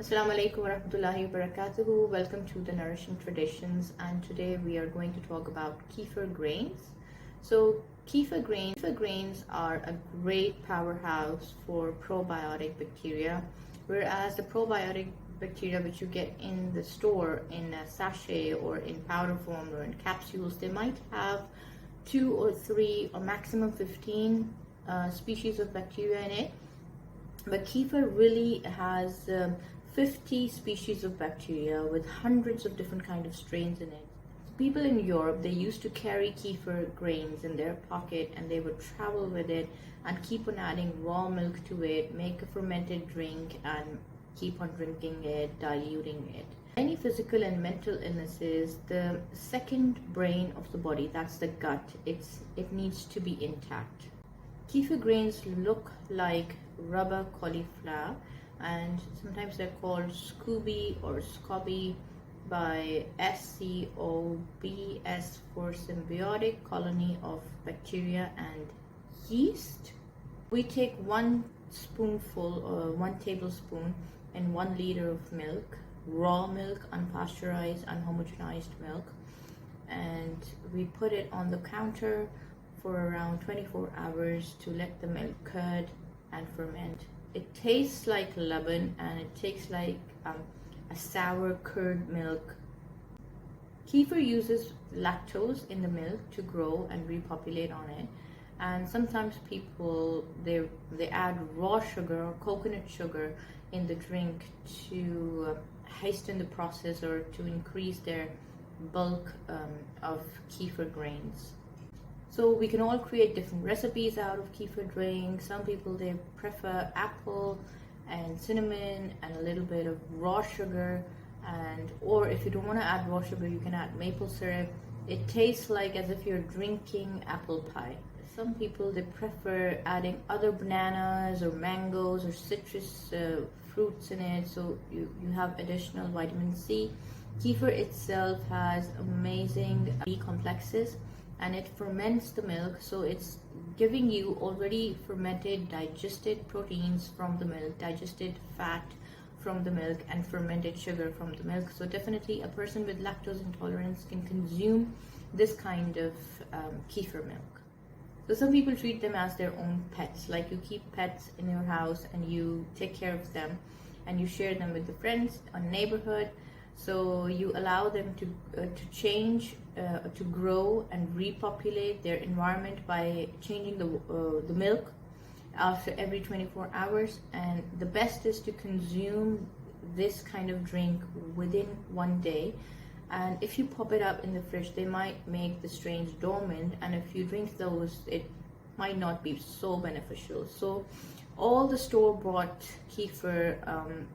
Assalamu alaikum warahmatullahi wabarakatuh. Welcome to the Nourishing Traditions, and today we are going to talk about kefir grains. So kefir grains are a great powerhouse for probiotic bacteria, whereas the probiotic bacteria which you get in the store in a sachet or in powder form or in capsules, they might have 2 or 3 or maximum 15 species of bacteria in it. But kefir really has 50 species of bacteria with hundreds of different kind of strains in it. People in Europe, they used to carry kefir grains in their pocket, and they would travel with it and keep on adding raw milk to it, make a fermented drink and keep on drinking it, diluting it. Any physical and mental illnesses, the second brain of the body, that's the gut, it needs to be intact. Kefir grains look like rubber cauliflower, and sometimes they're called Scooby or Scoby by SCOBS for symbiotic colony of bacteria and yeast. We take 1 spoonful or 1 tablespoon in 1 liter of milk, raw milk, unpasteurized, unhomogenized milk, and we put it on the counter for around 24 hours to let the milk curd and ferment. It tastes like lemon, and it tastes like a sour curd milk. Kefir uses lactose in the milk to grow and repopulate on it, and sometimes people they add raw sugar or coconut sugar in the drink to hasten the process or to increase their bulk of kefir grains. So we can all create different recipes out of kefir drinks. Some people, they prefer apple and cinnamon and a little bit of raw sugar, or if you don't want to add raw sugar, you can add maple syrup. It tastes like as if you're drinking apple pie. Some people, they prefer adding other bananas or mangoes or citrus fruits in it, so you have additional vitamin C. Kefir itself has amazing B complexes, and it ferments the milk, so it's giving you already fermented, digested proteins from the milk, digested fat from the milk, and fermented sugar from the milk. So definitely a person with lactose intolerance can consume this kind of kefir milk. So some people treat them as their own pets, like you keep pets in your house and you take care of them and you share them with the friends or neighborhood. So you allow them to change, to grow and repopulate their environment by changing the milk after every 24 hours. And the best is to consume this kind of drink within 1 day. And if you pop it up in the fridge, they might make the strains dormant, and if you drink those, it might not be so beneficial. So all the store-bought kefir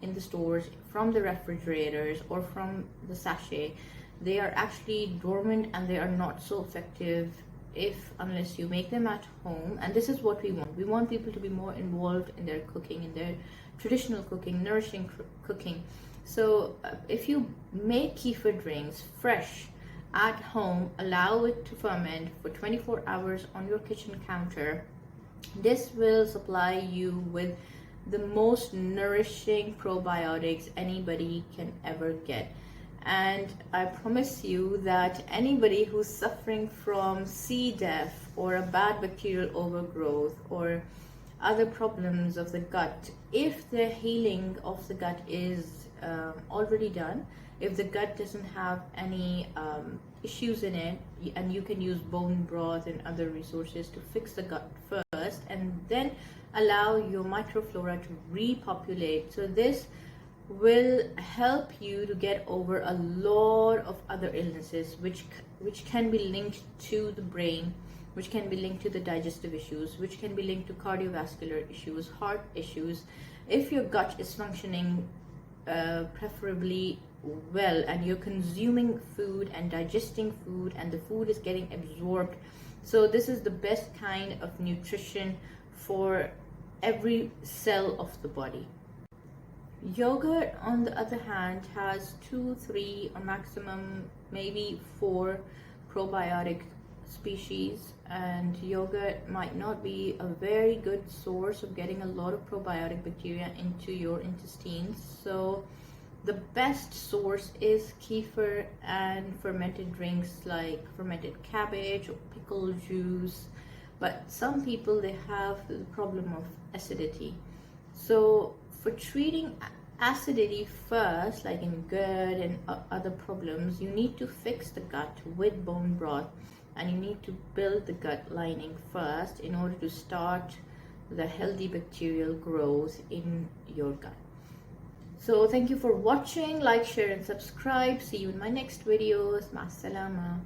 in the stores, from the refrigerators or from the sachet, they are actually dormant and they are not so effective unless you make them at home. And this is what we want. We want people to be more involved in their cooking, in their traditional cooking, nourishing cooking. So if you make kefir drinks fresh at home, allow it to ferment for 24 hours on your kitchen counter, this will supply you with the most nourishing probiotics anybody can ever get. And I promise you that anybody who's suffering from C. diff or a bad bacterial overgrowth or other problems of the gut, if the healing of the gut is already done, if the gut doesn't have any issues in it, and you can use bone broth and other resources to fix the gut first, and then allow your microflora to repopulate. So this will help you to get over a lot of other illnesses which can be linked to the brain, which can be linked to the digestive issues, which can be linked to cardiovascular issues, heart issues. If your gut is functioning preferably well, and you're consuming food and digesting food, and the food is getting absorbed, so this is the best kind of nutrition for every cell of the body. Yogurt, on the other hand, has 2, 3 or maximum maybe 4 probiotic species, and yogurt might not be a very good source of getting a lot of probiotic bacteria into your intestines. So the best source is kefir and fermented drinks like fermented cabbage or pickle juice. But some people, they have the problem of acidity. So for treating acidity first, like in GERD and other problems, you need to fix the gut with bone broth, and you need to build the gut lining first in order to start the healthy bacterial growth in your gut. So thank you for watching. Like, share and subscribe. See you in my next videos. Ma salama.